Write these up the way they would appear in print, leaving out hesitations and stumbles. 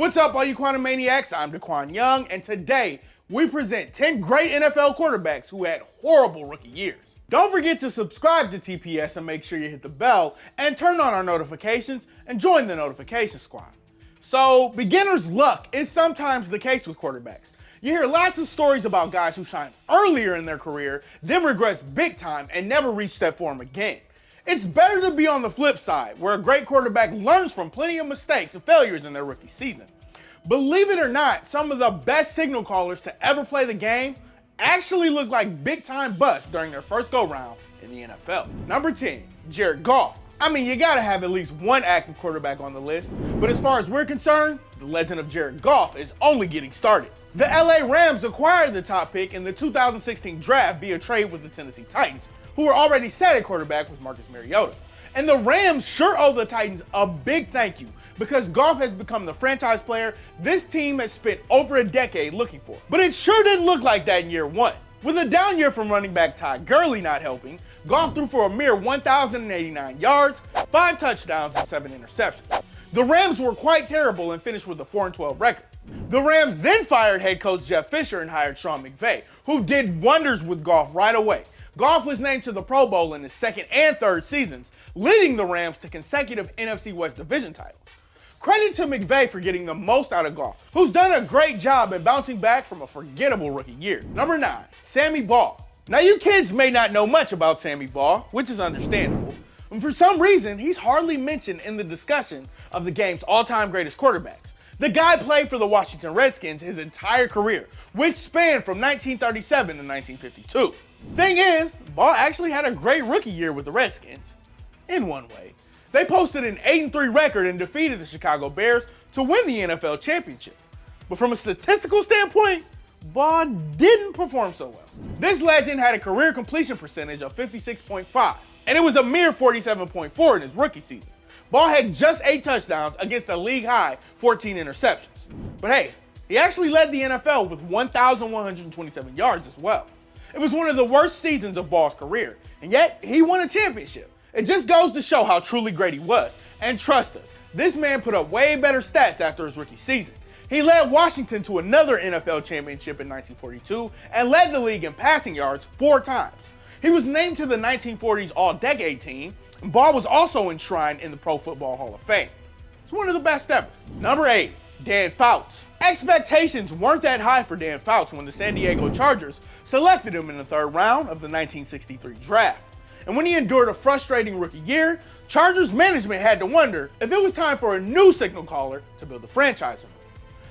What's up, all you Quantum Maniacs? I'm Daquan Young, and today we present 10 great NFL quarterbacks who had horrible rookie years. Don't forget to subscribe to TPS and make sure you hit the bell and turn on our notifications and join the notification squad. So, beginner's luck is sometimes the case with quarterbacks. You hear lots of stories about guys who shine earlier in their career, then regress big time and never reach that form again. It's better to be on the flip side, where a great quarterback learns from plenty of mistakes and failures in their rookie season. Believe it or not, some of the best signal callers to ever play the game actually look like big time busts during their first go round in the NFL. Number 10, Jared Goff. I mean, you gotta have at least one active quarterback on the list, but as far as we're concerned, the legend of Jared Goff is only getting started. The LA Rams acquired the top pick in the 2016 draft via trade with the Tennessee Titans, who were already set at quarterback with Marcus Mariota. And the Rams sure owe the Titans a big thank you, because Goff has become the franchise player this team has spent over a decade looking for. But it sure didn't look like that in year one. With a down year from running back Todd Gurley not helping, Goff threw for a mere 1,089 yards, 5 touchdowns, and 7 interceptions. The Rams were quite terrible and finished with a 4-12 record. The Rams then fired head coach Jeff Fisher and hired Sean McVay, who did wonders with Goff right away. Goff was named to the Pro Bowl in his second and third seasons, leading the Rams to consecutive NFC West division titles. Credit to McVay for getting the most out of Goff, who's done a great job in bouncing back from a forgettable rookie year. Number 9, Sammy Baugh. Now you kids may not know much about Sammy Baugh, which is understandable, and for some reason he's hardly mentioned in the discussion of the game's all-time greatest quarterbacks. The guy played for the Washington Redskins his entire career, which spanned from 1937 to 1952. Thing is, Baugh actually had a great rookie year with the Redskins, in one way. They posted an 8-3 record and defeated the Chicago Bears to win the NFL championship. But from a statistical standpoint, Baugh didn't perform so well. This legend had a career completion percentage of 56.5, and it was a mere 47.4 in his rookie season. Baugh had just 8 touchdowns against a league-high 14 interceptions. But hey, he actually led the NFL with 1,127 yards as well. It was one of the worst seasons of Baugh's career, and yet he won a championship. It just goes to show how truly great he was. And trust us, this man put up way better stats after his rookie season. He led Washington to another NFL championship in 1942 and led the league in passing yards 4 times. He was named to the 1940s All-Decade team, and Baugh was also enshrined in the Pro Football Hall of Fame. It's one of the best ever. Number 8, Dan Fouts. Expectations weren't that high for Dan Fouts when the San Diego Chargers selected him in the 3rd round of the 1963 draft. And when he endured a frustrating rookie year, Chargers management had to wonder if it was time for a new signal caller to build a franchise around.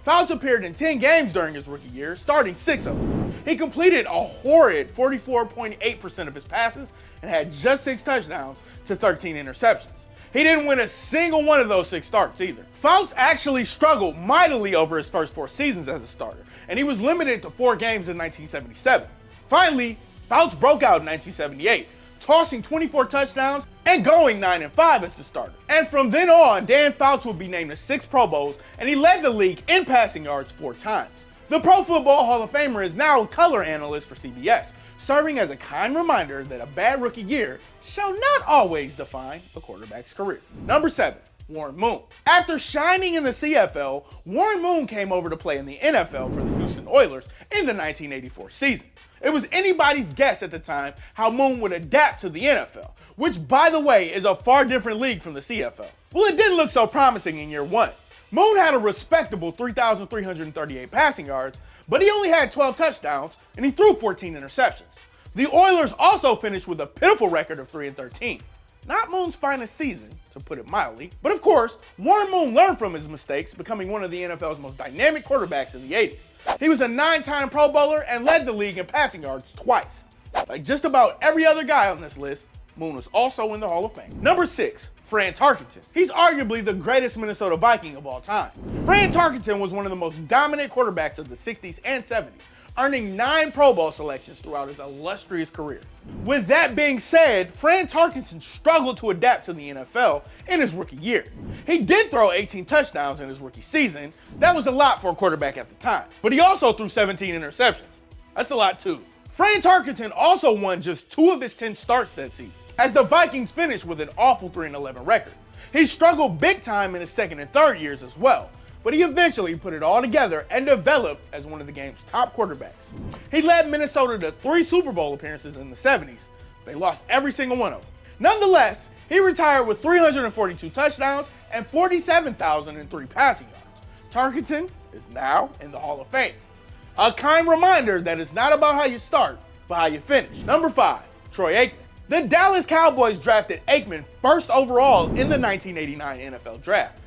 Fouts appeared in 10 games during his rookie year, starting 6 of them. He completed a horrid 44.8% of his passes and had just 6 touchdowns to 13 interceptions. He didn't win a single one of those 6 starts either. Fouts actually struggled mightily over his first 4 seasons as a starter, and he was limited to 4 games in 1977. Finally, Fouts broke out in 1978, tossing 24 touchdowns and going 9-5 as the starter. And from then on, Dan Fouts would be named to 6 Pro Bowls, and he led the league in passing yards 4 times. The Pro Football Hall of Famer is now a color analyst for CBS, serving as a kind reminder that a bad rookie year shall not always define a quarterback's career. Number 7, Warren Moon. After shining in the CFL, Warren Moon came over to play in the NFL for the Houston Oilers in the 1984 season. It was anybody's guess at the time how Moon would adapt to the NFL, which, by the way, is a far different league from the CFL. Well, it didn't look so promising in year 1. Moon had a respectable 3,338 passing yards, but he only had 12 touchdowns and he threw 14 interceptions. The Oilers also finished with a pitiful record of 3-13. Not Moon's finest season, to put it mildly, but of course, Warren Moon learned from his mistakes, becoming one of the NFL's most dynamic quarterbacks in the 80s. He was a 9-time Pro Bowler and led the league in passing yards twice. Like just about every other guy on this list, Moon was also in the Hall of Fame. Number 6, Fran Tarkenton. He's arguably the greatest Minnesota Viking of all time. Fran Tarkenton was one of the most dominant quarterbacks of the 60s and 70s, earning 9 Pro Bowl selections throughout his illustrious career. With that being said, Fran Tarkenton struggled to adapt to the NFL in his rookie year. He did throw 18 touchdowns in his rookie season. That was a lot for a quarterback at the time. But he also threw 17 interceptions. That's a lot too. Fran Tarkenton also won just 2 of his 10 starts that season, as the Vikings finished with an awful 3-11 record. He struggled big time in his second and third years as well, but he eventually put it all together and developed as one of the game's top quarterbacks. He led Minnesota to 3 Super Bowl appearances in the 70s. They lost every single one of them. Nonetheless, he retired with 342 touchdowns and 47,003 passing yards. Tarkenton is now in the Hall of Fame. A kind reminder that it's not about how you start, but how you finish. Number 5, Troy Aikman. The Dallas Cowboys drafted Aikman first overall in the 1989 NFL Draft.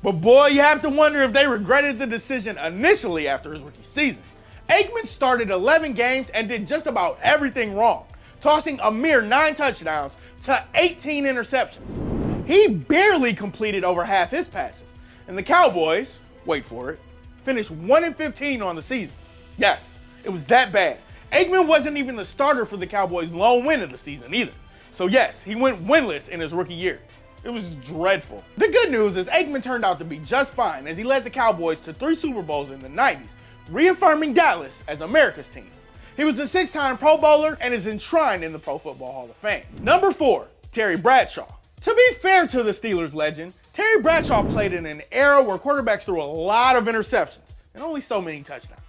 But boy, you have to wonder if they regretted the decision initially after his rookie season. Aikman started 11 games and did just about everything wrong, tossing a mere 9 touchdowns to 18 interceptions. He barely completed over half his passes, and the Cowboys, wait for it, finished 1-15 on the season. Yes, it was that bad. Aikman wasn't even the starter for the Cowboys' lone win of the season either. So yes, he went winless in his rookie year. It was dreadful. The good news is Aikman turned out to be just fine as he led the Cowboys to 3 Super Bowls in the 90s, reaffirming Dallas as America's team. He was a 6-time Pro Bowler and is enshrined in the Pro Football Hall of Fame. Number 4, Terry Bradshaw. To be fair to the Steelers legend, Terry Bradshaw played in an era where quarterbacks threw a lot of interceptions and only so many touchdowns.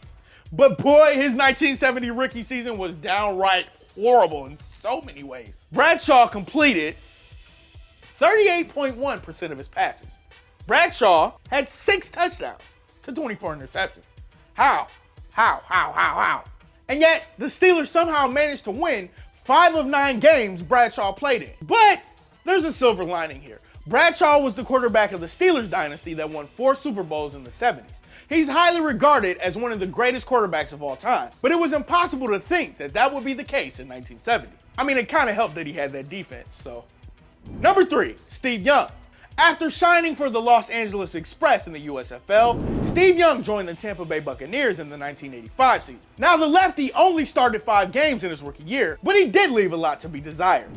But boy, his 1970 rookie season was downright horrible in so many ways. Bradshaw completed 38.1% of his passes. Bradshaw had 6 touchdowns to 24 interceptions. How? And yet, the Steelers somehow managed to win 5 of 9 games Bradshaw played in. But there's a silver lining here. Bradshaw was the quarterback of the Steelers dynasty that won 4 Super Bowls in the 70s. He's highly regarded as one of the greatest quarterbacks of all time, but it was impossible to think that that would be the case in 1970. I mean, it kind of helped that he had that defense, so. Number 3, Steve Young. After shining for the Los Angeles Express in the USFL, Steve Young joined the Tampa Bay Buccaneers in the 1985 season. Now, the lefty only started 5 games in his rookie year, but he did leave a lot to be desired.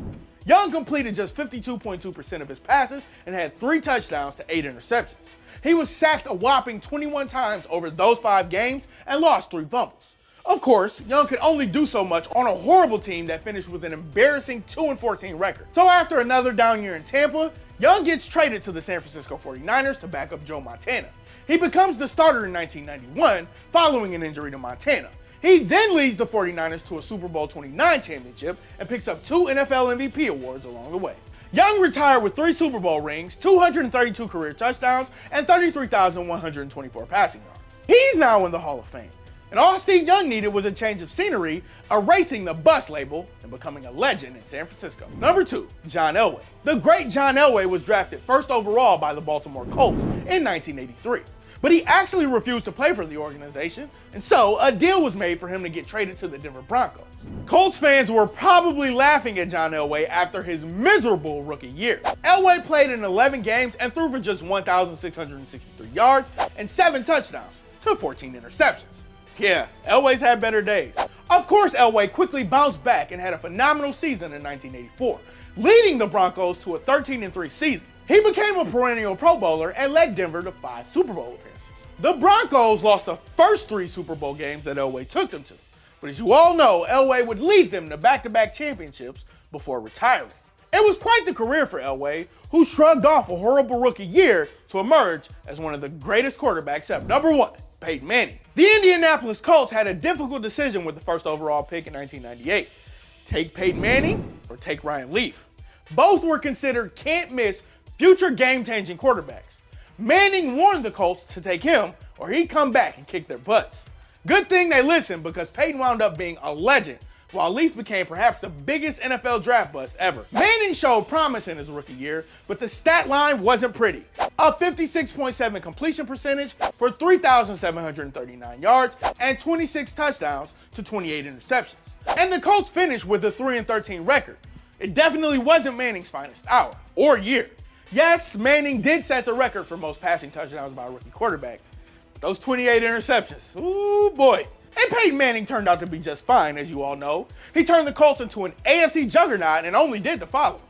Young completed just 52.2% of his passes and had 3 touchdowns to 8 interceptions. He was sacked a whopping 21 times over those 5 games and lost 3 fumbles. Of course, Young could only do so much on a horrible team that finished with an embarrassing 2-14 record. So after another down year in Tampa, Young gets traded to the San Francisco 49ers to back up Joe Montana. He becomes the starter in 1991 following an injury to Montana. He then leads the 49ers to a Super Bowl 29 championship and picks up 2 NFL MVP awards along the way. Young retired with 3 Super Bowl rings, 232 career touchdowns, and 33,124 passing yards. He's now in the Hall of Fame. And all Steve Young needed was a change of scenery, erasing the bust label, and becoming a legend in San Francisco. Number 2, John Elway. The great John Elway was drafted first overall by the Baltimore Colts in 1983. But he actually refused to play for the organization, and so a deal was made for him to get traded to the Denver Broncos. Colts fans were probably laughing at John Elway after his miserable rookie year. Elway played in 11 games and threw for just 1,663 yards and 7 touchdowns to 14 interceptions. Yeah, Elway's had better days. Of course, Elway quickly bounced back and had a phenomenal season in 1984, leading the Broncos to a 13-3 season. He became a perennial Pro Bowler and led Denver to 5 Super Bowl appearances. The Broncos lost the first 3 Super Bowl games that Elway took them to, but as you all know, Elway would lead them to back-to-back championships before retiring. It was quite the career for Elway, who shrugged off a horrible rookie year to emerge as one of the greatest quarterbacks ever. Number 1, Peyton Manning. The Indianapolis Colts had a difficult decision with the first overall pick in 1998. Take Peyton Manning or take Ryan Leaf. Both were considered can't-miss future game-changing quarterbacks. Manning warned the Colts to take him or he'd come back and kick their butts. Good thing they listened because Peyton wound up being a legend, while Leaf became perhaps the biggest NFL draft bust ever. Manning showed promise in his rookie year, but the stat line wasn't pretty. A 56.7 completion percentage for 3,739 yards and 26 touchdowns to 28 interceptions. And the Colts finished with a 3-13 record. It definitely wasn't Manning's finest hour or year. Yes, Manning did set the record for most passing touchdowns by a rookie quarterback. But those 28 interceptions, ooh boy. And Peyton Manning turned out to be just fine, as you all know. He turned the Colts into an AFC juggernaut and only did the following.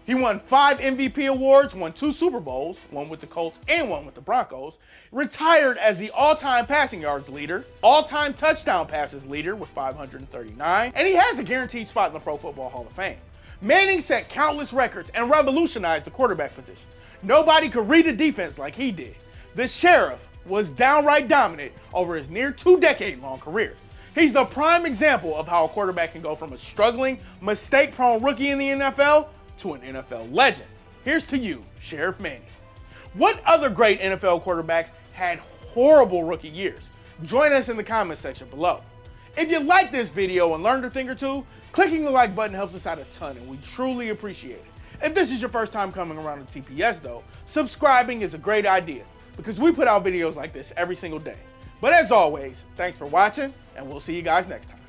He won 5 MVP awards, won 2 Super Bowls, one with the Colts and one with the Broncos, retired as the all-time passing yards leader, all-time touchdown passes leader with 539, and he has a guaranteed spot in the Pro Football Hall of Fame. Manning set countless records and revolutionized the quarterback position. Nobody could read a defense like he did. The Sheriff was downright dominant over his near 2-decade-long career. He's the prime example of how a quarterback can go from a struggling, mistake-prone rookie in the NFL to an NFL legend. Here's to you, Sheriff Manning. What other great NFL quarterbacks had horrible rookie years? Join us in the comments section below. If you like this video and learned a thing or two, clicking the like button helps us out a ton and we truly appreciate it. If this is your first time coming around to TPS though, subscribing is a great idea because we put out videos like this every single day. But as always, thanks for watching and we'll see you guys next time.